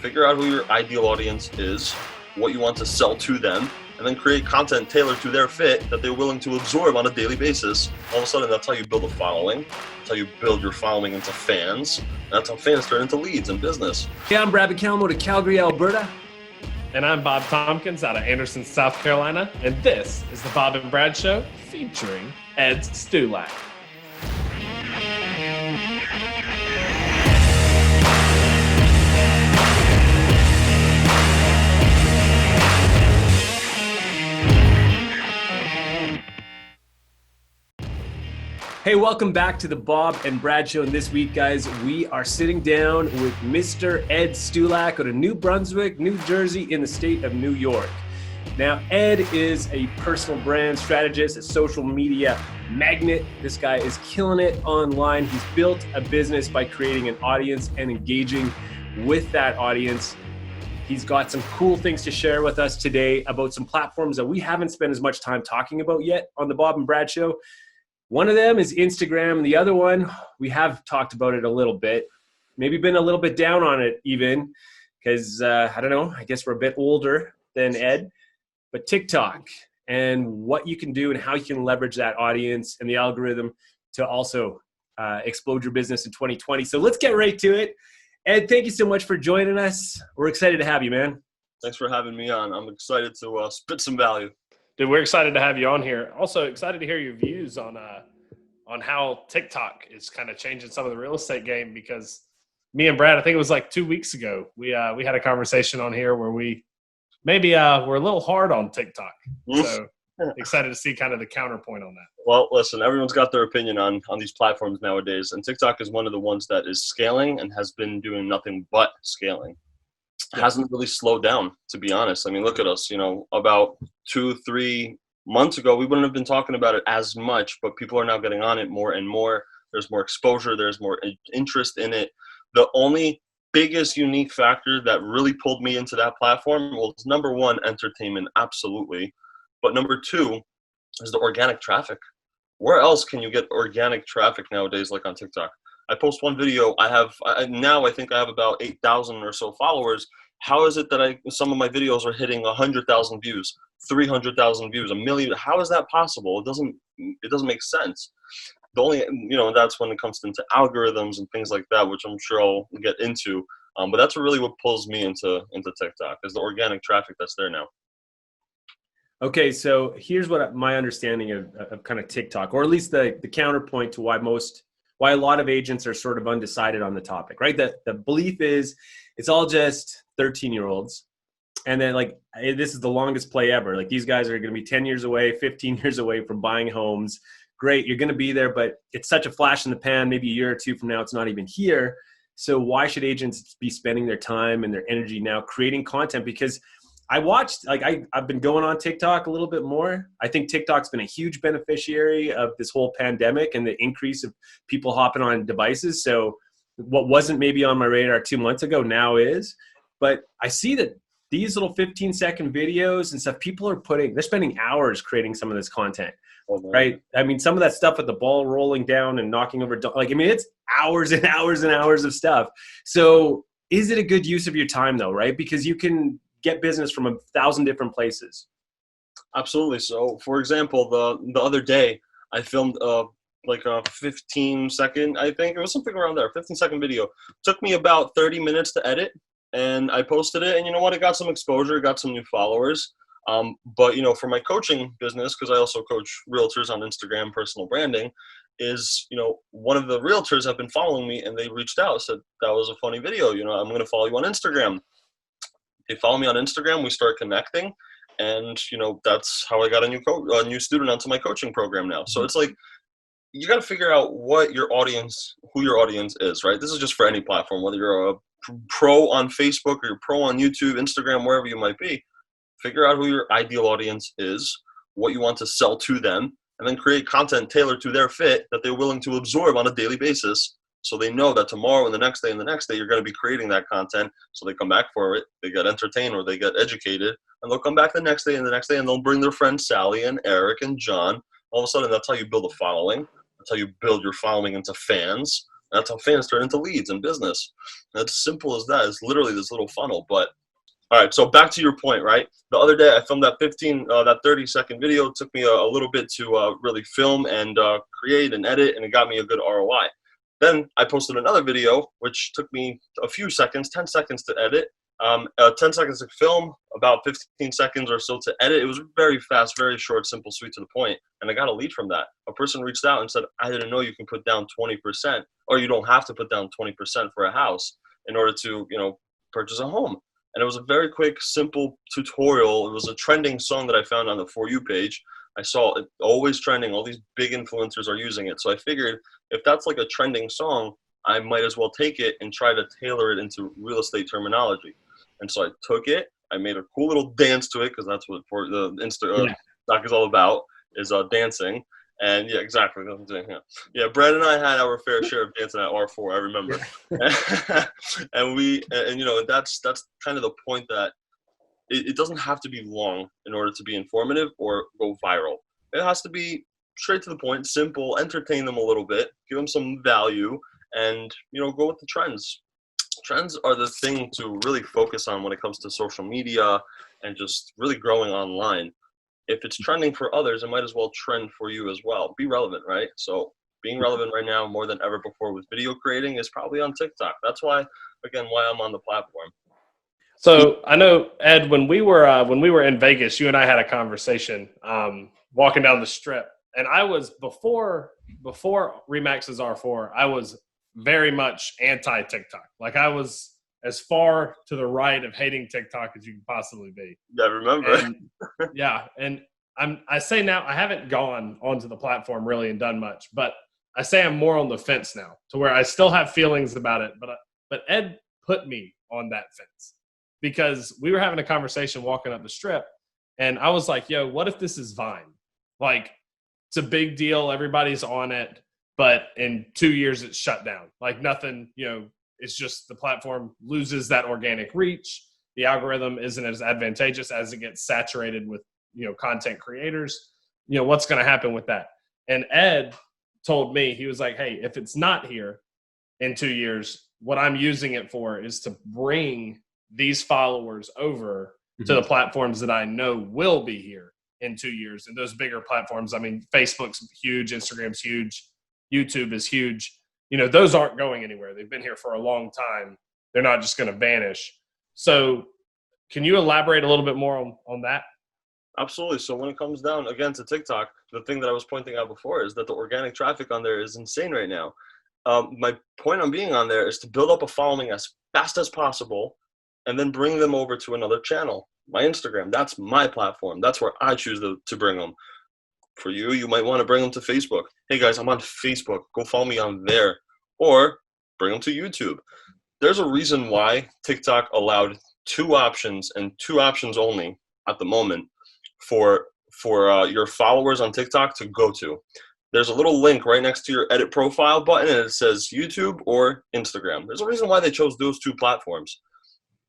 Figure out who your ideal audience is, what you want to sell to them, and then create content tailored to their fit that they're willing to absorb on a daily basis. All of a sudden, that's how you build a following. That's how you build your following into fans. And that's how fans turn into leads in business. Hey, I'm Brad McCallum out of Calgary, Alberta. And I'm Bob Tompkins out of Anderson, South Carolina. And this is the Bob and Brad Show featuring Ed Stulak. Hey, welcome back to the Bob and Brad Show. And this week, guys, we are sitting down with Mr. Ed Stulak out of New Brunswick, New Jersey, in the state of New York. Now, Ed is a personal brand strategist, a social media magnet. This guy is killing it online. He's built a business by creating an audience and engaging with that audience. He's got some cool things to share with us today about some platforms that we haven't spent as much time talking about yet on the Bob and Brad Show. One of them is Instagram. The other one, we have talked about it a little bit, maybe been a little bit down on it even, because I don't know, I guess we're a bit older than Ed, but TikTok and what you can do and how you can leverage that audience and the algorithm to also explode your business in 2020. So let's get right to it. Ed, thank you so much for joining us. We're excited to have you, man. Thanks for having me on. I'm excited to spit some value. Dude, we're excited to have you on here. Also excited to hear your views on how TikTok is kind of changing some of the real estate game, because me and Brad, I think it was like 2 weeks ago, we had a conversation on here where we maybe we're a little hard on TikTok. So excited to see kind of the counterpoint on that. Well, listen, everyone's got their opinion on these platforms nowadays, and TikTok is one of the ones that is scaling and has been doing nothing but scaling. Hasn't really slowed down, to be honest. I mean, look at us, about 2-3 months ago, we wouldn't have been talking about it as much, but people are now getting on it more and more. There's more exposure. There's more interest in it. The only biggest unique factor that really pulled me into that platform was, number one, entertainment, absolutely. But number two is the organic traffic. Where else can you get organic traffic nowadays like on TikTok? I post one video. I think I have about 8,000 or so followers. How is it that some of my videos are hitting 100,000 views, 300,000 views, 1 million? How is that possible? It doesn't make sense. The only, that's when it comes into algorithms and things like that, which I'm sure I'll get into. But that's really what pulls me into TikTok, is the organic traffic that's there now. Okay, so here's what my understanding of kind of TikTok, or at least the counterpoint to why a lot of agents are sort of undecided on the topic, right? The belief is it's all just 13-year-olds. And then this is the longest play ever. Like, these guys are going to be 10 years away, 15 years away from buying homes. Great, you're going to be there, but it's such a flash in the pan. Maybe a year or two from now, it's not even here. So why should agents be spending their time and their energy now creating content? Because I've been going on TikTok a little bit more. I think TikTok's been a huge beneficiary of this whole pandemic and the increase of people hopping on devices. So what wasn't maybe on my radar 2 months ago now is. But I see that these little 15-second videos and stuff, they're spending hours creating some of this content, right? I mean, some of that stuff with the ball rolling down and knocking over, it's hours and hours and hours of stuff. So is it a good use of your time though, right? Because you can get business from 1,000 different places. Absolutely. So, for example, the other day, I filmed a 15-second, I think it was something around there, 15-second video. Took me about 30 minutes to edit, and I posted it. And you know what? It got some exposure, got some new followers. But for my coaching business, because I also coach realtors on Instagram, personal branding, is one of the realtors have been following me, and they reached out, said that was a funny video. I'm going to follow you on Instagram. They follow me on Instagram. We start connecting, and that's how I got a new student onto my coaching program now. So it's like, you got to figure out who your audience is, right? This is just for any platform, whether you're a pro on Facebook or you're pro on YouTube, Instagram, wherever you might be. Figure out who your ideal audience is, what you want to sell to them, and then create content tailored to their fit that they're willing to absorb on a daily basis. So they know that tomorrow and the next day and the next day, you're going to be creating that content. So they come back for it, they get entertained or they get educated, and they'll come back the next day and the next day, and they'll bring their friends Sally and Eric and John. All of a sudden, that's how you build a following. That's how you build your following into fans. That's how fans turn into leads in business. And it's simple as that. It's literally this little funnel. But all right, so back to your point, right? The other day I filmed that 30-second video. It took me a little bit to really film and create and edit, and it got me a good ROI. Then I posted another video, which took me a few seconds, 10 seconds to edit, 10 seconds to film, about 15 seconds or so to edit. It was very fast, very short, simple, sweet, to the point, and I got a lead from that. A person reached out and said, I didn't know you can put down 20%, or you don't have to put down 20% for a house in order to, purchase a home. And it was a very quick, simple tutorial. It was a trending song that I found on the For You page. I saw it always trending. All these big influencers are using it. So I figured if that's like a trending song, I might as well take it and try to tailor it into real estate terminology. And so I took it. I made a cool little dance to it, because that's what for the stock is all about, is dancing. And yeah, exactly. Yeah, Brad and I had our fair share of dancing at R4. I remember. and that's kind of the point, that it doesn't have to be long in order to be informative or go viral. It has to be straight to the point, simple, entertain them a little bit, give them some value, and go with the trends. Trends are the thing to really focus on when it comes to social media and just really growing online. If it's trending for others, it might as well trend for you as well. Be relevant, right? So being relevant right now more than ever before with video creating is probably on TikTok. That's why I'm on the platform. So I know, Ed, when we were in Vegas, you and I had a conversation walking down the strip, and I was before Remax's R4, I was very much anti TikTok. Like, I was as far to the right of hating TikTok as you could possibly be. Yeah, I remember. And I say now, I haven't gone onto the platform really and done much, but I say I'm more on the fence now, to where I still have feelings about it. But Ed put me on that fence, because we were having a conversation walking up the strip, and I was like, yo, what if this is Vine? Like, it's a big deal. Everybody's on it, but in 2 years it's shut down. Like, nothing, it's just the platform loses that organic reach. The algorithm isn't as advantageous as it gets saturated with, content creators. What's going to happen with that? And Ed told me, he was like, hey, if it's not here in 2 years, what I'm using it for is to bring these followers over to the platforms that I know will be here in 2 years. And those bigger platforms, I mean, Facebook's huge, Instagram's huge, YouTube is huge. Those aren't going anywhere. They've been here for a long time. They're not just going to vanish. So can you elaborate a little bit more on that? Absolutely. So when it comes down, again, to TikTok, the thing that I was pointing out before is that the organic traffic on there is insane right now. My point on being on there is to build up a following as fast as possible and then bring them over to another channel. My Instagram, that's my platform. That's where I choose to bring them. For you, you might want to bring them to Facebook. Hey guys, I'm on Facebook. Go follow me on there. Or bring them to YouTube. There's a reason why TikTok allowed 2 options, and 2 options only at the moment, for your followers on TikTok to go to. There's a little link right next to your edit profile button, and it says YouTube or Instagram. There's a reason why they chose those 2 platforms.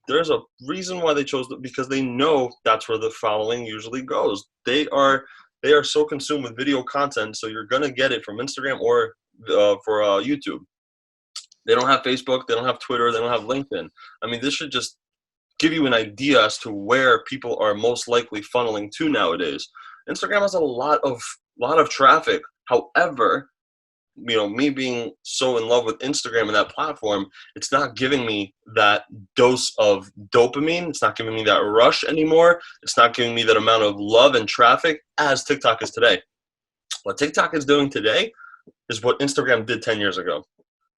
There's a reason why they chose them, because they know that's where the following usually goes. They are so consumed with video content, so you're gonna get it from Instagram or for YouTube. They don't have Facebook, they don't have Twitter, they don't have LinkedIn. I mean, this should just give you an idea as to where people are most likely funneling to nowadays. Instagram has a lot of traffic. However, me being so in love with Instagram and that platform, it's not giving me that dose of dopamine. It's not giving me that rush anymore. It's not giving me that amount of love and traffic as TikTok is today. What TikTok is doing today is what Instagram did 10 years ago.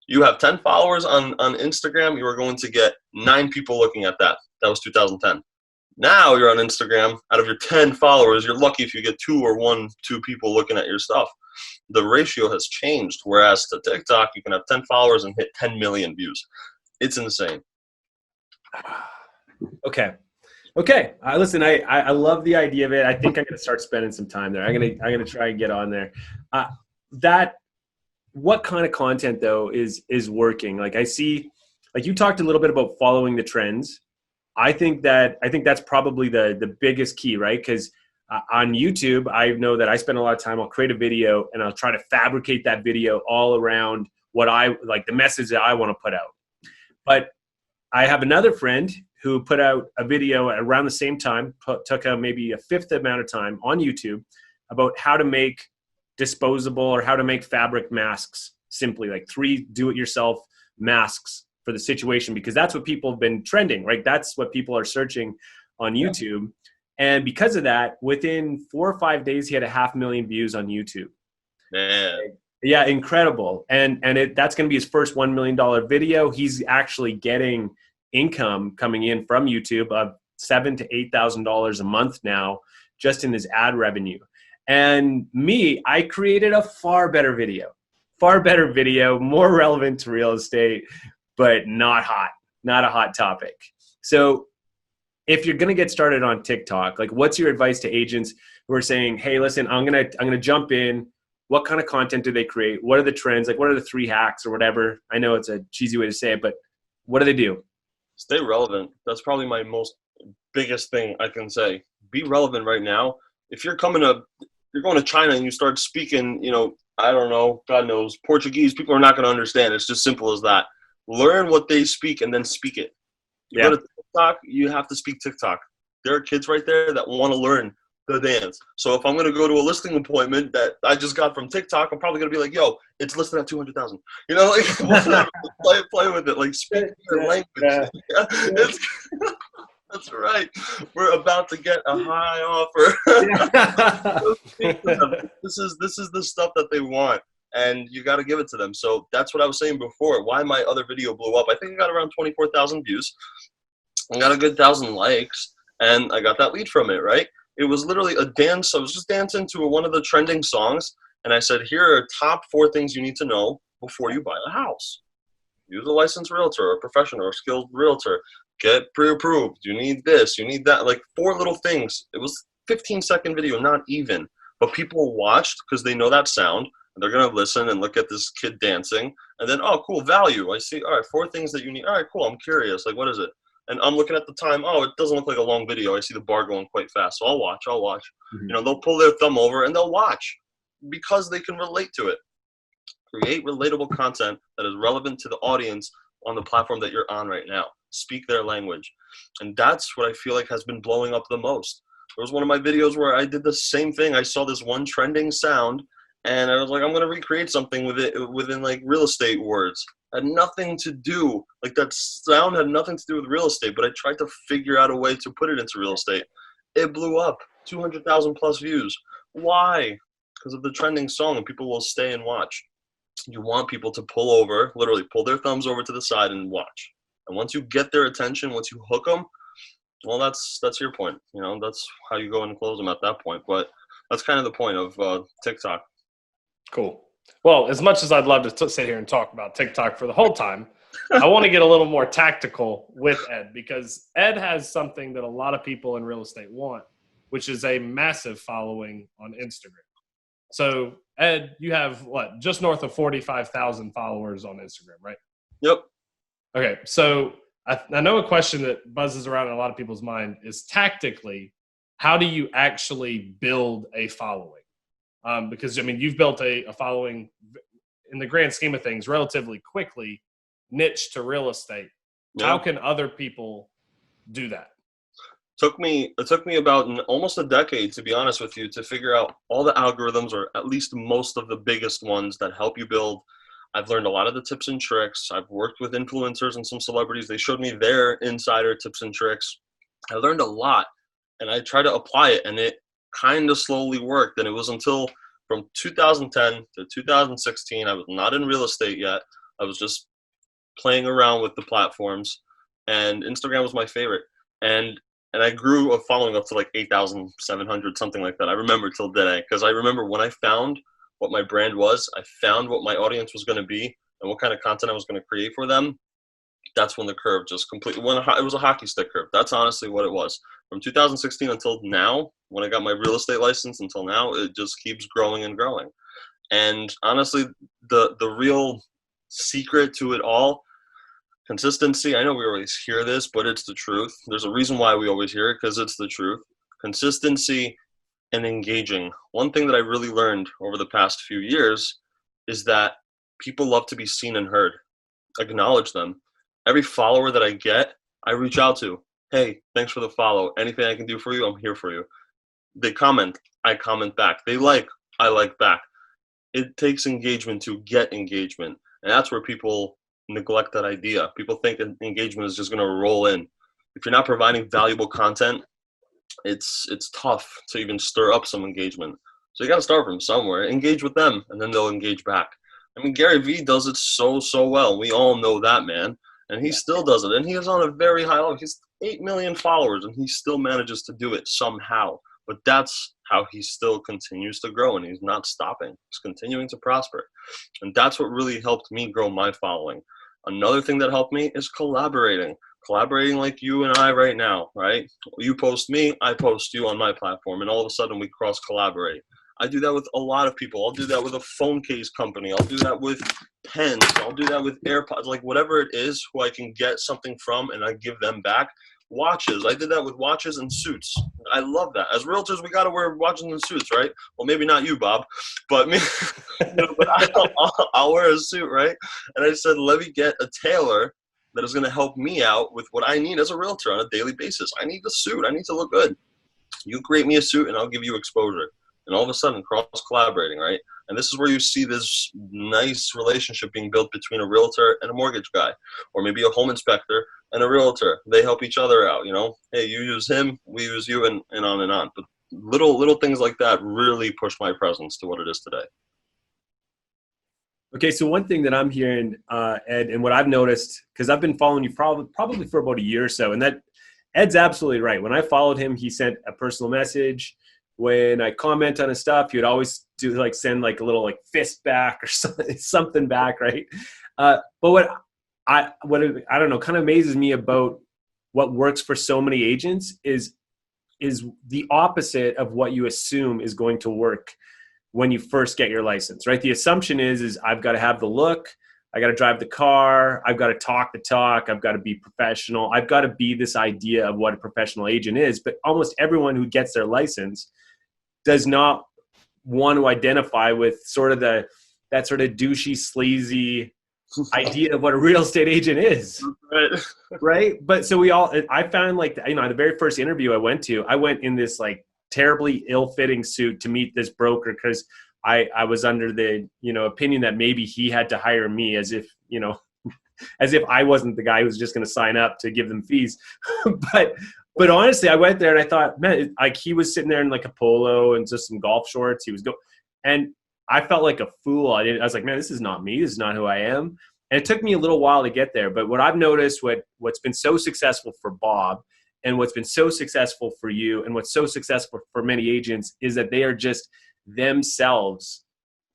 You have 10 followers on Instagram, you are going to get 9 people looking at that. That was 2010. Now you're on Instagram, out of your 10 followers, you're lucky if you get 2 people looking at your stuff. The ratio has changed, whereas to TikTok, you can have 10 followers and hit 10 million views. It's insane. Okay. Listen, I love the idea of it. I think I'm going to start spending some time there. I'm going to try and get on there. What kind of content though is working? Like, I see, like, you talked a little bit about following the trends. I think that's probably the biggest key, right? Because on YouTube, I know that I spend a lot of time, I'll create a video and I'll try to fabricate that video all around what I like, the message that I want to put out. But I have another friend who put out a video around the same time, took maybe a fifth amount of time on YouTube about how to make disposable or how to make fabric masks simply, like 3 do-it-yourself masks for the situation, because that's what people have been trending, right? That's what people are searching on YouTube. And because of that, within 4 or 5 days, he had 500,000 views on YouTube. Man. Yeah, incredible. And that's going to be his first $1 million video. He's actually getting income coming in from YouTube of $7,000 to $8,000 a month now, just in his ad revenue. And me, I created a far better video, more relevant to real estate, but not a hot topic. So if you're going to get started on TikTok, like, what's your advice to agents who are saying, hey, listen, I'm going to jump in. What kind of content do they create? What are the trends? Like, what are the 3 hacks or whatever? I know it's a cheesy way to say it, but what do they do? Stay relevant. That's probably my biggest thing I can say. Be relevant right now. If you're going to China and you start speaking, I don't know, God knows, Portuguese, people are not going to understand. It's just simple as that. Learn what they speak and then speak it. You go to TikTok, you have to speak TikTok. There are kids right there that want to learn the dance. So if I'm going to go to a listing appointment that I just got from TikTok, I'm probably going to be like, yo, it's listed at 200,000. Play with it. Like, speak your language. Yeah. That's right. We're about to get a high offer. This is the stuff that they want, and you got to give it to them. So that's what I was saying before. Why my other video blew up. I think I got around 24,000 views. I got a good 1,000 likes, and I got that lead from it, right? It was literally a dance. I was just dancing to one of the trending songs, and I said, here are top 4 things you need to know before you buy a house. Use a licensed realtor or professional or skilled realtor. Get pre-approved. You need this. You need that. Like 4 little things. It was 15-second video, not even. But people watched because they know that sound. And they're going to listen and look at this kid dancing. And then, oh, cool, value. I see, all right, 4 things that you need. All right, cool, I'm curious. Like, what is it? And I'm looking at the time. Oh, it doesn't look like a long video. I see the bar going quite fast. So I'll watch. Mm-hmm. They'll pull their thumb over and they'll watch because they can relate to it. Create relatable content that is relevant to the audience on the platform that you're on right now. Speak their language. And that's what I feel like has been blowing up the most. There was one of my videos where I did the same thing. I saw this one trending sound and I was like, I'm going to recreate something with it within like real estate words. Had nothing to do, like that sound had nothing to do with real estate, but I tried to figure out a way to put it into real estate. It blew up, 200,000 plus views. Why? Because of the trending song, and people will stay and watch. You want people to pull over, literally pull their thumbs over to the side and watch. And once you get their attention, once you hook them, well, that's your point. That's how you go and close them at that point. But that's kind of the point of TikTok. Cool. Well, as much as I'd love to sit here and talk about TikTok for the whole time, I want to get a little more tactical with Ed, because Ed has something that a lot of people in real estate want, which is a massive following on Instagram. So, Ed, you have just north of 45,000 followers on Instagram, right? Yep. Okay. So I know a question that buzzes around in a lot of people's mind is, tactically, how do you actually build a following? Because, you've built a following in the grand scheme of things relatively quickly, niche to real estate. Yeah. How can other people do that? It took me about almost a decade, to be honest with you, to figure out all the algorithms, or at least most of the biggest ones that help you build. I've learned a lot of the tips and tricks. I've worked with influencers and some celebrities. They showed me their insider tips and tricks. I learned a lot, and I tried to apply it, and it kind of slowly worked. And it was until from 2010 to 2016, I was not in real estate yet. I was just playing around with the platforms, and Instagram was my favorite. And I grew a following up to like 8,700, something like that. I remember till today, because I remember when I found what my brand was, I found what my audience was going to be and what kind of content I was going to create for them. That's when the curve just completely went. It was a hockey stick curve. That's honestly what it was. From 2016 until now, when I got my real estate license, until now, it just keeps growing and growing. And honestly, the real secret to it all, consistency. I know we always hear this, but it's the truth. There's a reason why we always hear it, because it's the truth. Consistency and engaging. One thing that I really learned over the past few years is that people love to be seen and heard. Acknowledge them. Every follower that I get, I reach out to. Hey, thanks for the follow. Anything I can do for you, I'm here for you. They comment, I comment back. They like, I like back. It takes engagement to get engagement. And that's where people neglect that idea. People think that engagement is just going to roll in. If you're not providing valuable content, it's tough to even stir up some engagement. So you got to start from somewhere. Engage with them, and then they'll engage back. I mean, Gary Vee does it so well. We all know that, man. And he still does it. And he is on a very high level. He's 8 million followers, and he still manages to do it somehow. But that's how he still continues to grow, and he's not stopping. He's continuing to prosper. And that's what really helped me grow my following. Another thing that helped me is collaborating. Collaborating like you and I right now, right? You post me, I post you on my platform, and all of a sudden we cross-collaborate. I do that with a lot of people. I'll do that with a phone case company. I'll do that with pens. I'll do that with AirPods. Like whatever it is who I can get something from and I give them back. Watches. I did that with watches and suits. I love that. As realtors, we got to wear watches and suits, right? Well, maybe not you, Bob, but me. But I'll wear a suit, right? And I said, let me get a tailor that is going to help me out with what I need as a realtor on a daily basis. I need a suit. I need to look good. You create me a suit and I'll give you exposure. And all of a sudden, cross-collaborating, right? And this is where you see this nice relationship being built between a realtor and a mortgage guy, or maybe a home inspector and a realtor. They help each other out, you know? Hey, you use him, we use you, and on and on. But little things like that really push my presence to what it is today. Okay, so one thing that I'm hearing, Ed, and what I've noticed, because I've been following you probably for about a year or so, and that Ed's absolutely right. When I followed him, he sent a personal message. When I comment on his stuff, he would always send like a little like fist back or something back, right? But what I don't know, kind of amazes me about what works for so many agents is the opposite of what you assume is going to work when you first get your license, right? The assumption is I've got to have the look, I got to drive the car, I've got to talk the talk, I've got to be professional, I've got to be this idea of what a professional agent is. But almost everyone who gets their license does not want to identify with sort of that sort of douchey, sleazy idea of what a real estate agent is. Right? But so I found the very first interview I went in this like terribly ill-fitting suit to meet this broker because I was under the, opinion that maybe he had to hire me as if I wasn't the guy who was just going to sign up to give them fees. But honestly, I went there and I thought, man, like he was sitting there in like a polo and just some golf shorts. And I felt like a fool. I was like, man, this is not me. This is not who I am. And it took me a little while to get there. But what I've noticed, what's been so successful for Bob and what's been so successful for you and what's so successful for many agents is that they are just themselves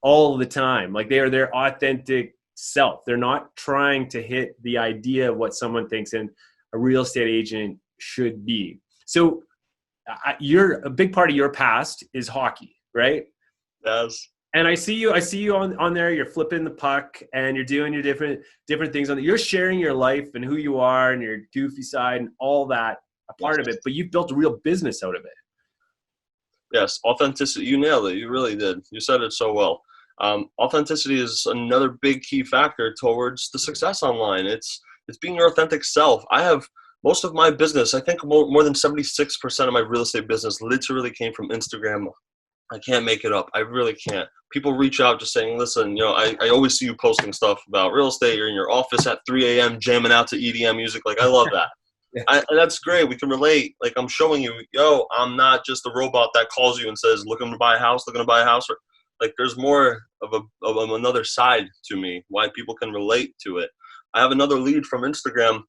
all the time. Like they are their authentic self. They're not trying to hit the idea of what someone thinks a real estate agent should be. So a big part of your past is hockey, right? Yes. And I see you on there, you're flipping the puck and you're doing your different things on there. You're sharing your life and who you are and your goofy side and all that, a part of it, but you've built a real business out of it. Yes. Authenticity. You nailed it. You really did. You said it so well. Authenticity is another big key factor towards the success online. It's being your authentic self. I have most of my business, I think more than 76% of my real estate business literally came from Instagram. I can't make it up. I really can't. People reach out just saying, listen, I always see you posting stuff about real estate. You're in your office at 3 a.m. jamming out to EDM music. Like, I love that. Yeah. And that's great. We can relate. Like, I'm showing you, I'm not just a robot that calls you and says, looking to buy a house. Or, like, there's more of another side to me, why people can relate to it. I have another lead from Instagram.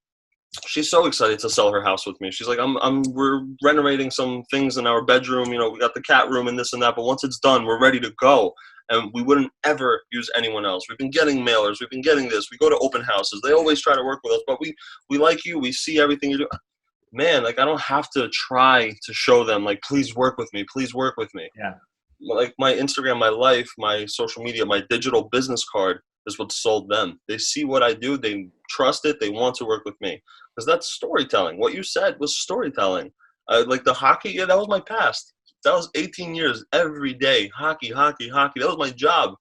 She's so excited to sell her house with me. She's like, we're renovating some things in our bedroom. We got the cat room and this and that, but once it's done, we're ready to go. And we wouldn't ever use anyone else. We've been getting mailers. We've been getting this. We go to open houses. They always try to work with us, but we like you. We see everything you do. Man, like, I don't have to try to show them, like, please work with me. Please work with me. Yeah. Like, my Instagram, my life, my social media, my digital business card is what sold them. They see what I do. They trust it. They want to work with me. Because that's storytelling. What you said was storytelling. Like the hockey, that was my past. That was 18 years every day. Hockey. That was my job.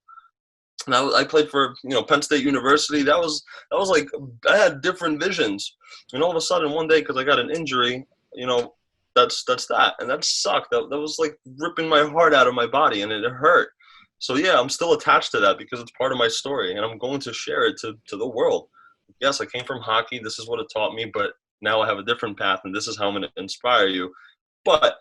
And I played for, Penn State University. That was like, I had different visions. And all of a sudden one day, because I got an injury, that's that. And that sucked. That was like ripping my heart out of my body, and it hurt. So yeah, I'm still attached to that because it's part of my story, and I'm going to share it to the world. Yes, I came from hockey. This is what it taught me, but now I have a different path, and this is how I'm going to inspire you. But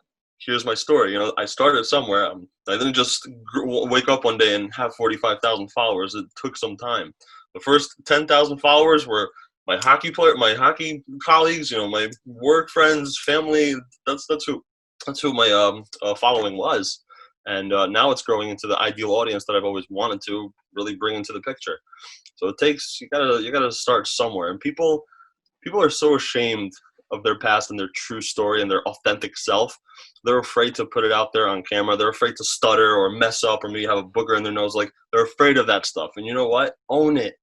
here's my story. I started somewhere. I didn't just wake up one day and have 45,000 followers. It took some time. The first 10,000 followers were my hockey hockey colleagues, my work friends, family. That's who my following was. And now it's growing into the ideal audience that I've always wanted to really bring into the picture. So you gotta start somewhere. And people are so ashamed of their past and their true story and their authentic self. They're afraid to put it out there on camera. They're afraid to stutter or mess up or maybe have a booger in their nose. Like, they're afraid of that stuff. And you know what? Own it.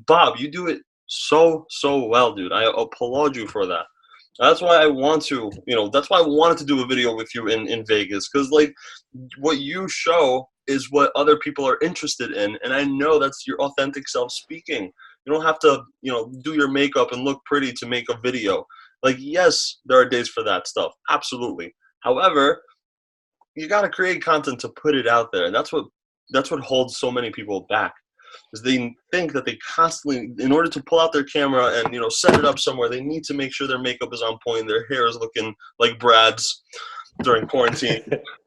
Bob, you do it so well, dude. I applaud you for that. That's why I want to, that's why I wanted to do a video with you in Vegas. Because, like, what you show is what other people are interested in. And I know that's your authentic self speaking. You don't have to, do your makeup and look pretty to make a video. Like, yes, there are days for that stuff. Absolutely. However, you got to create content to put it out there. And that's what holds so many people back, is they think that they constantly, in order to pull out their camera and, set it up somewhere, they need to make sure their makeup is on point, their hair is looking like Brad's during quarantine.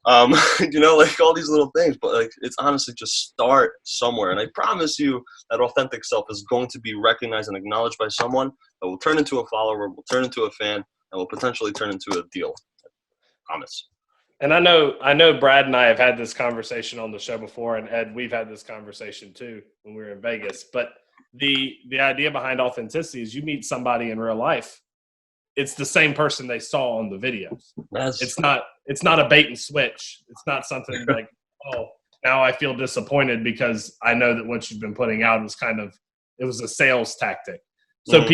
Like all these little things. But, like, it's honestly just start somewhere. And I promise you that authentic self is going to be recognized and acknowledged by someone that will turn into a follower, will turn into a fan, and will potentially turn into a deal. I promise. And I know Brad and I have had this conversation on the show before, and Ed, we've had this conversation too when we were in Vegas. But the idea behind authenticity is you meet somebody in real life, it's the same person they saw on the videos. It's not a bait and switch. It's not something like, oh, now I feel disappointed because I know that what you've been putting out was it was a sales tactic. So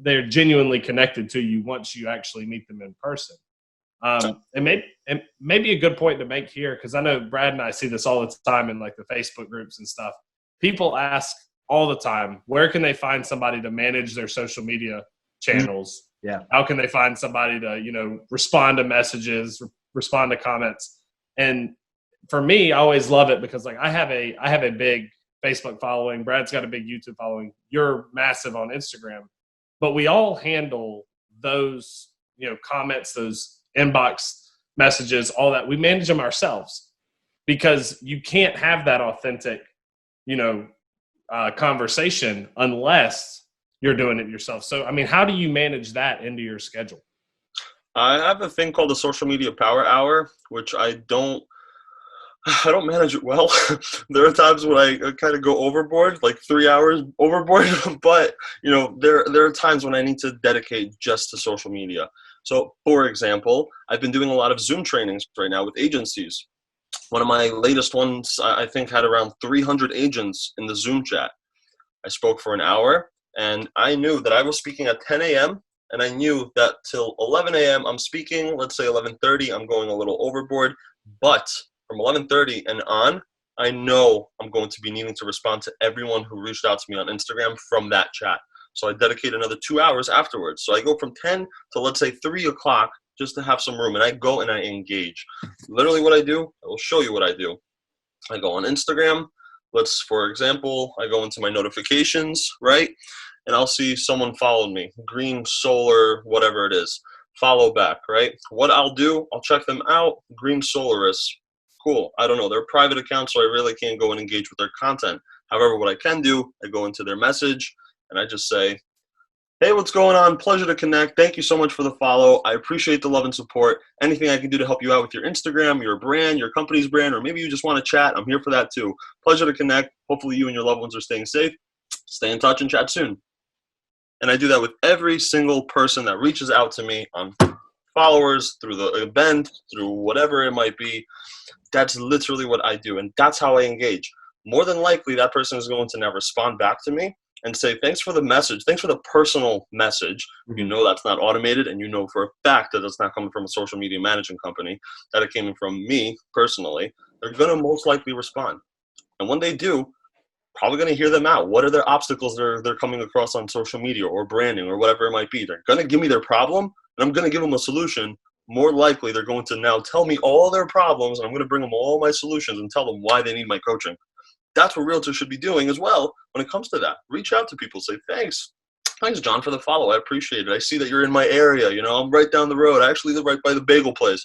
they're genuinely connected to you once you actually meet them in person. And maybe a good point to make here, because I know Brad and I see this all the time in, like, the Facebook groups and stuff. People ask all the time, where can they find somebody to manage their social media channels? Yeah. How can they find somebody to, respond to messages, respond to comments? And for me, I always love it because, like, I have a big Facebook following. Brad's got a big YouTube following. You're massive on Instagram, but we all handle those, comments, those inbox messages, all that. We manage them ourselves, because you can't have that authentic, conversation unless you're doing it yourself. So, I mean, how do you manage that into your schedule? I have a thing called the social media power hour, which I don't manage it well. There are times when I kind of go overboard, like 3 hours overboard, but there are times when I need to dedicate just to social media. So, for example, I've been doing a lot of Zoom trainings right now with agencies. One of my latest ones, I think, had around 300 agents in the Zoom chat. I spoke for an hour, and I knew that I was speaking at 10 a.m., and I knew that till 11 a.m. I'm speaking. Let's say 11:30, I'm going a little overboard, but from 11:30 and on, I know I'm going to be needing to respond to everyone who reached out to me on Instagram from that chat. So I dedicate another 2 hours afterwards. So I go from 10 to, let's say, 3 o'clock just to have some room. And I go and I engage. Literally what I do, I will show you what I do. I go on Instagram. For example, I go into my notifications, right? And I'll see someone followed me, green, solar, whatever it is. Follow back, right? What I'll do, I'll check them out. Green Solaris. Cool. I don't know. They're private accounts, so I really can't go and engage with their content. However, what I can do, I go into their message and I just say, hey, what's going on? Pleasure to connect. Thank you so much for the follow. I appreciate the love and support. Anything I can do to help you out with your Instagram, your brand, your company's brand, or maybe you just want to chat, I'm here for that too. Pleasure to connect. Hopefully you and your loved ones are staying safe. Stay in touch and chat soon. And I do that with every single person that reaches out to me on followers, through the event, through whatever it might be. That's literally what I do, and that's how I engage. More than likely, that person is going to now respond back to me and say, thanks for the message. Thanks for the personal message. You know that's not automated, and you know for a fact that it's not coming from a social media management company, that it came from me personally. They're going to most likely respond. And when they do, probably going to hear them out. What are their obstacles they're coming across on social media or branding or whatever it might be? They're going to give me their problem, and I'm going to give them a solution. More likely, they're going to now tell me all their problems, and I'm going to bring them all my solutions and tell them why they need my coaching. That's what realtors should be doing as well when it comes to that. Reach out to people. Say, thanks, John, for the follow. I appreciate it. I see that you're in my area. I'm right down the road. I actually live right by the bagel place.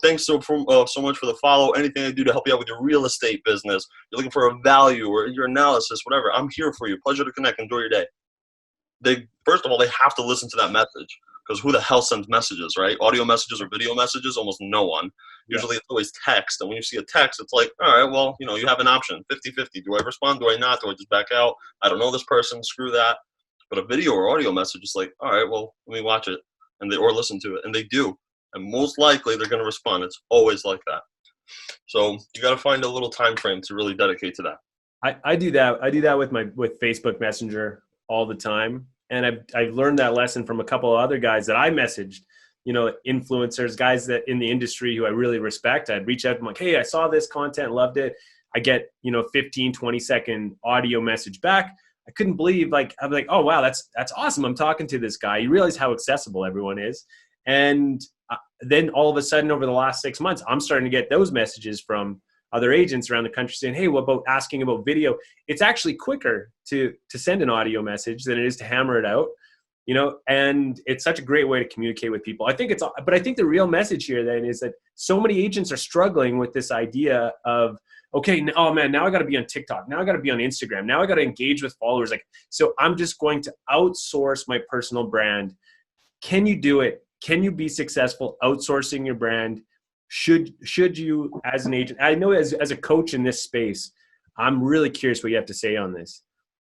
Thanks so much for the follow. Anything I do to help you out with your real estate business, you're looking for a value or your analysis, whatever, I'm here for you. Pleasure to connect. Enjoy your day. First of all, they have to listen to that message, because who the hell sends messages, right? Audio messages or video messages? Almost no one. Usually it's always text. And when you see a text, it's like, all right, well, you have an option, 50-50. Do I respond? Do I not? Do I just back out? I don't know this person. Screw that. But a video or audio message is like, all right, well, let me watch it or listen to it. And they do. And most likely they're going to respond. It's always like that. So you got to find a little time frame to really dedicate to that. I do that. I do that with Facebook Messenger all the time. And I've learned that lesson from a couple of other guys that I messaged, influencers, guys that in the industry who I really respect. I'd reach out to them like, hey, I saw this content, loved it. I get, 15, 20-second audio message back. I couldn't believe, I'm like, oh, wow, that's awesome. I'm talking to this guy. You realize how accessible everyone is. And then all of a sudden over the last 6 months, I'm starting to get those messages from other agents around the country saying, hey, what about asking about video? It's actually quicker to send an audio message than it is to hammer it out, and it's such a great way to communicate with people. I think the real message here then is that so many agents are struggling with this idea of, okay, oh man, now I got to be on TikTok. Now I got to be on Instagram. Now I got to engage with followers. So I'm just going to outsource my personal brand. Can you do it? Can you be successful outsourcing your brand? Should you, as an agent, I know as a coach in this space, I'm really curious what you have to say on this.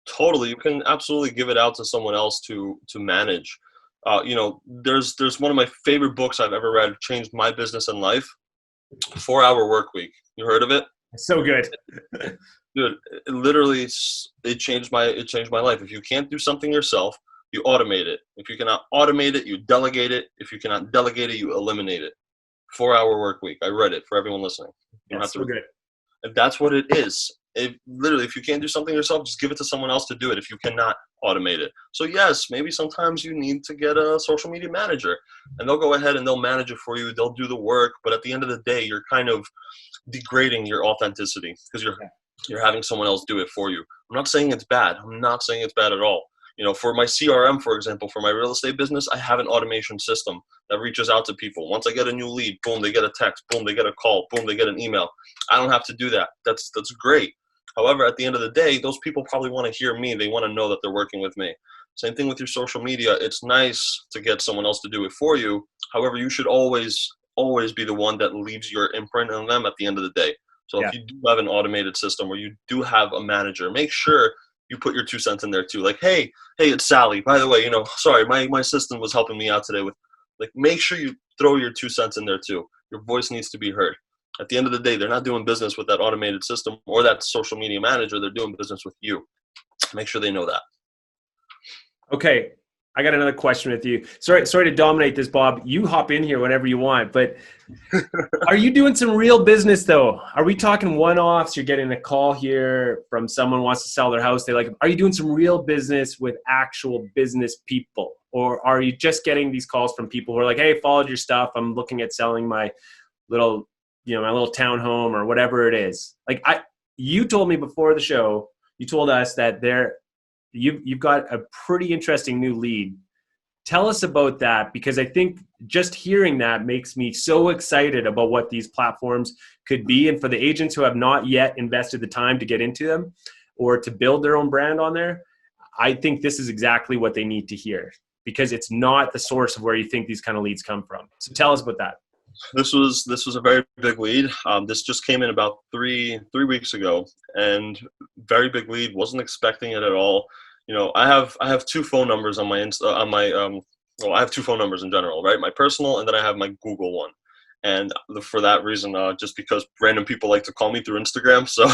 Totally. You can absolutely give it out to someone else to manage. There's one of my favorite books I've ever read, changed my business and life, 4-Hour Workweek. You heard of it? So good. Dude, it changed my life. If you can't do something yourself, you automate it. If you cannot automate it, you delegate it. If you cannot delegate it, you eliminate it. 4-Hour Workweek. I read it for everyone listening. You don't have to. So good. And that's what it is. If you can't do something yourself, just give it to someone else to do it if you cannot automate it. So yes, maybe sometimes you need to get a social media manager, and they'll go ahead and they'll manage it for you. They'll do the work, but at the end of the day, you're kind of degrading your authenticity because you're having someone else do it for you. I'm not saying it's bad. I'm not saying it's bad at all. For my CRM, for example, for my real estate business, I have an automation system that reaches out to people. Once I get a new lead, boom, they get a text, boom, they get a call, boom, they get an email. I don't have to do that. That's great. However, at the end of the day, those people probably want to hear me. They want to know that they're working with me. Same thing with your social media. It's nice to get someone else to do it for you. However, you should always be the one that leaves your imprint on them at the end of the day. So if you do have an automated system or you do have a manager, make sure you put your 2 cents in there too. Like, hey, it's Sally. By the way, sorry, my assistant was helping me out today with, make sure you throw your 2 cents in there too. Your voice needs to be heard. At the end of the day, they're not doing business with that automated system or that social media manager. They're doing business with you. Make sure they know that. Okay. I got another question with you. Sorry to dominate this, Bob. You hop in here whenever you want, but are you doing some real business though? Are we talking one-offs? You're getting a call here from someone who wants to sell their house. Are you doing some real business with actual business people? Or are you just getting these calls from people who are like, hey, followed your stuff. I'm looking at selling my little townhome or whatever it is. You told me before the show, you told us that you've got a pretty interesting new lead. Tell us about that, because I think just hearing that makes me so excited about what these platforms could be. And for the agents who have not yet invested the time to get into them or to build their own brand on there, I think this is exactly what they need to hear, because it's not the source of where you think these kind of leads come from. So tell us about that. This was a very big lead. This just came in about three weeks ago, and very big lead. Wasn't expecting it at all. I have 2 phone numbers on my I have 2 phone numbers in general, right? My personal, and then I have my Google one. And for that reason, just because random people like to call me through Instagram, so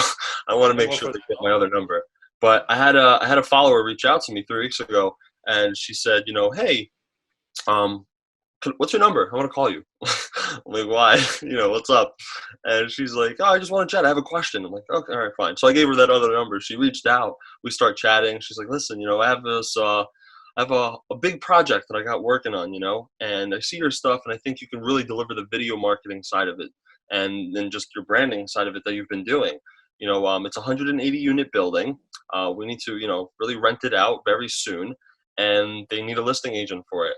I want to make sure they get my other number. But I had a follower reach out to me 3 weeks ago, and she said, hey, what's your number? I want to call you. I'm like, why? What's up? And she's like, oh, I just want to chat. I have a question. I'm like, okay, all right, fine. So I gave her that other number. She reached out. We start chatting. She's like, listen, I have this, I have a big project that I got working on, and I see your stuff, and I think you can really deliver the video marketing side of it, and then just your branding side of it that you've been doing. It's a 180 unit building. We need to, really rent it out very soon, and they need a listing agent for it.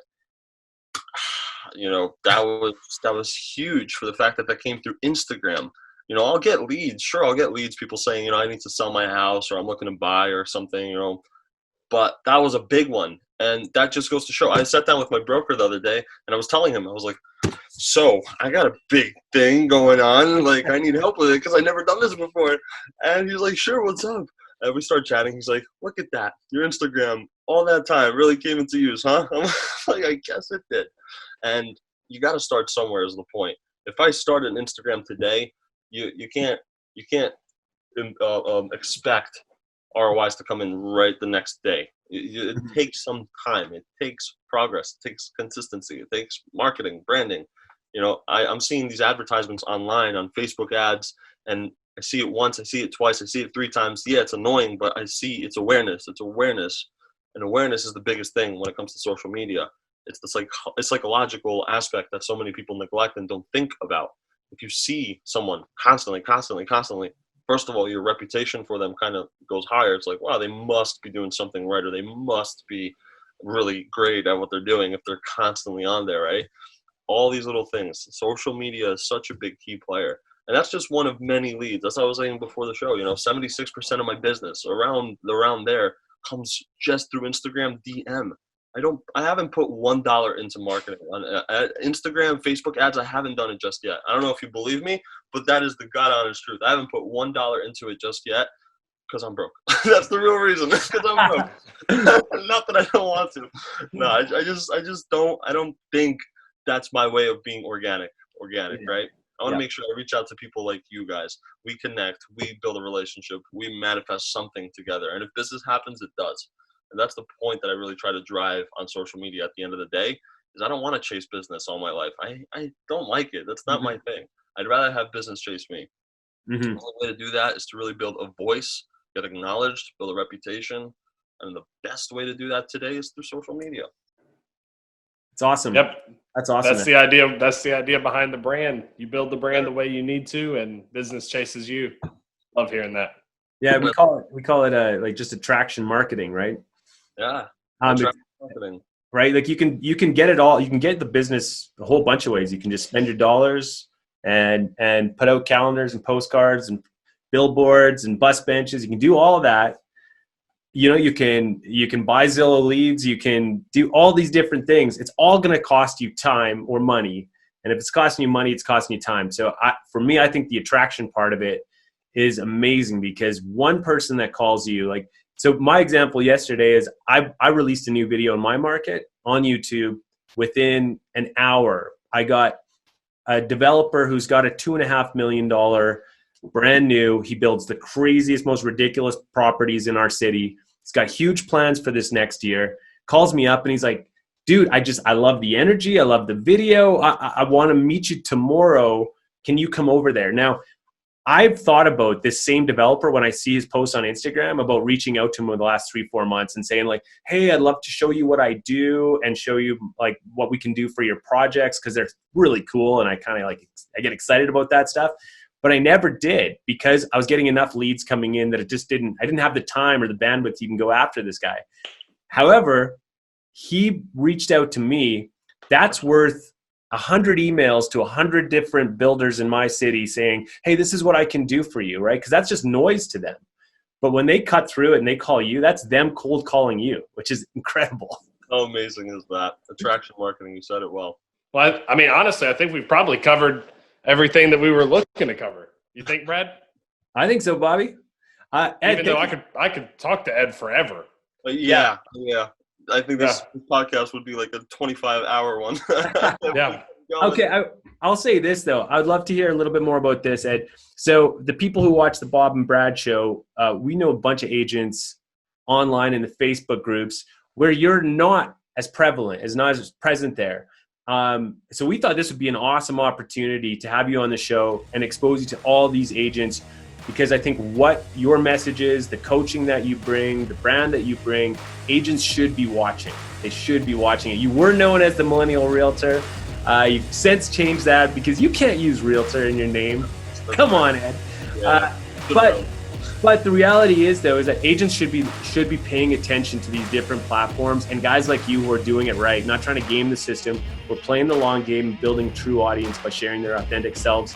That was huge for the fact that came through Instagram. I'll get leads. Sure, I'll get leads. People saying, I need to sell my house, or I'm looking to buy or something, but that was a big one. And that just goes to show. I sat down with my broker the other day, and I was telling him, I was like, so I got a big thing going on. Like, I need help with it because I never done this before. And he's like, sure, what's up? And we start chatting. He's like, look at that. Your Instagram, all that time really came into use, huh? I'm like, I guess it did. And you got to start somewhere is the point. If I start an Instagram today, you can't expect ROIs to come in right the next day. It takes some time. It takes progress. It takes consistency. It takes marketing, branding. I'm seeing these advertisements online on Facebook ads, and I see it once, I see it twice, I see it 3 times. Yeah, it's annoying, but I see it's awareness. It's awareness. And awareness is the biggest thing when it comes to social media. It's the psychological aspect that so many people neglect and don't think about. If you see someone constantly, first of all, your reputation for them kind of goes higher. It's like, wow, they must be doing something right, or they must be really great at what they're doing if they're constantly on there, right? All these little things. Social media is such a big key player. And that's just one of many leads. That's what I was saying before the show. 76% of my business around there comes just through Instagram DM. I haven't put $1 into marketing on Instagram, Facebook ads. I haven't done it just yet. I don't know if you believe me, but that is the God honest truth. I haven't put $1 into it just yet because I'm broke. That's the real reason. Because I'm broke. Not that I don't want to. No, I just don't. I don't think that's my way of being organic, right? I want to make sure I reach out to people like you guys. We connect. We build a relationship. We manifest something together. And if business happens, it does. And that's the point that I really try to drive on social media at the end of the day, is I don't want to chase business all my life. I don't like it. That's not my thing. I'd rather have business chase me. The only way to do that is to really build a voice, get acknowledged, build a reputation. And the best way to do that today is through social media. It's awesome. Yep. That's awesome. That's the idea. That's the idea behind the brand. You build the brand the way you need to, and business chases you. Love hearing that. Yeah, we call it like just attraction marketing, right? Yeah. Marketing. Right. Like you can get it all. You can get the business a whole bunch of ways. You can just spend your dollars and put out calendars and postcards and billboards and bus benches. You can do all of that. You can buy Zillow leads. You can do all these different things. It's all going to cost you time or money. And if it's costing you money, it's costing you time. So for me, I think the attraction part of it is amazing, because one person that calls you, like, so my example yesterday is I released a new video in my market on YouTube. Within an hour, I got a developer who's got a $2.5 million brand new. He builds the craziest, most ridiculous properties in our city. He's got huge plans for this next year. Calls me up and he's like, dude, I love the energy. I love the video. I want to meet you tomorrow. Can you come over there? Now, I've thought about this same developer when I see his posts on Instagram about reaching out to him in the last 3-4 months and saying like, hey, I'd love to show you what I do and show you like what we can do for your projects, because they're really cool. And I kind of I get excited about that stuff. But I never did, because I was getting enough leads coming in that I didn't have the time or the bandwidth to even go after this guy. However, he reached out to me. That's worth 100 emails to 100 different builders in my city saying, hey, this is what I can do for you, right? Because that's just noise to them. But when they cut through it and they call you, that's them cold calling you, which is incredible. How amazing is that? Attraction marketing, you said it well. Well, I mean, honestly, I think we've probably covered everything that we were looking to cover. You think, Brad? I think so, Bobby. Ed, even though I could talk to Ed forever. Yeah. I think this podcast would be like a 25-hour one. Yeah. Okay, I'll say this, though. I'd love to hear a little bit more about this, Ed. So the people who watch the Bob and Brad show, we know a bunch of agents online in the Facebook groups where you're not as prevalent, not as present there. So we thought this would be an awesome opportunity to have you on the show and expose you to all these agents, because I think what your message is, the coaching that you bring, the brand that you bring, agents should be watching. They should be watching it. You were known as the Millennial Realtor. You've since changed that because you can't use Realtor in your name. Come on, Ed. Yeah. But the reality is, though, is that agents should be paying attention to these different platforms, and guys like you who are doing it right, not trying to game the system. We're playing the long game and building true audience by sharing their authentic selves.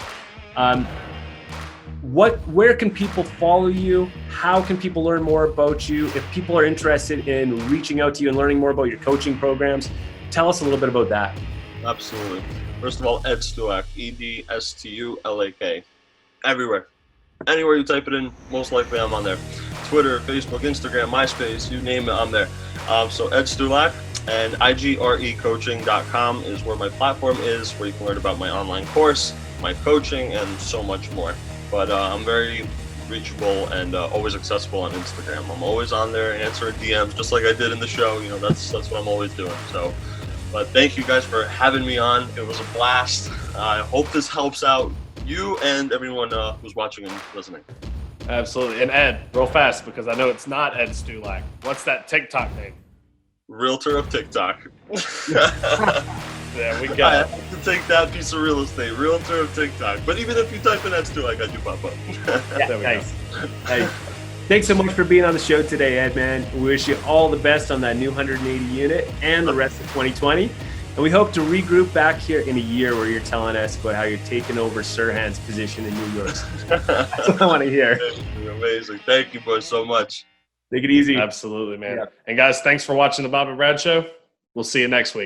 Where can people follow you? How can people learn more about you? If people are interested in reaching out to you and learning more about your coaching programs, tell us a little bit about that. Absolutely. First of all, Ed Stulak, EDSTULAK. Everywhere. Anywhere you type it in, most likely I'm on there. Twitter, Facebook, Instagram, MySpace, you name it, I'm there. So Ed Stulak, and igrecoaching.com is where my platform is, where you can learn about my online course, my coaching, and so much more. But I'm very reachable and always accessible on Instagram. I'm always on there answering DMs, just like I did in the show. You know, that's what I'm always doing. So, but thank you guys for having me on. It was a blast. I hope this helps out you and everyone who's watching and listening. Absolutely. And Ed, real fast, because I know it's not Ed Stulak. What's that TikTok name? Realtor of TikTok. Yeah, we got it. I have to take that piece of real estate. Realtor of TikTok. But even if you type in Ed Stulak, I do pop up. Yeah, There we nice. Nice. Thanks so much for being on the show today, Ed, man. We wish you all the best on that new 180 unit and the rest of 2020. And we hope to regroup back here in a year where you're telling us about how you're taking over Sirhan's position in New York. That's what I want to hear. Amazing. Thank you, boys, so much. Take it easy. Absolutely, man. Yeah. And guys, thanks for watching the Bob and Brad Show. We'll see you next week.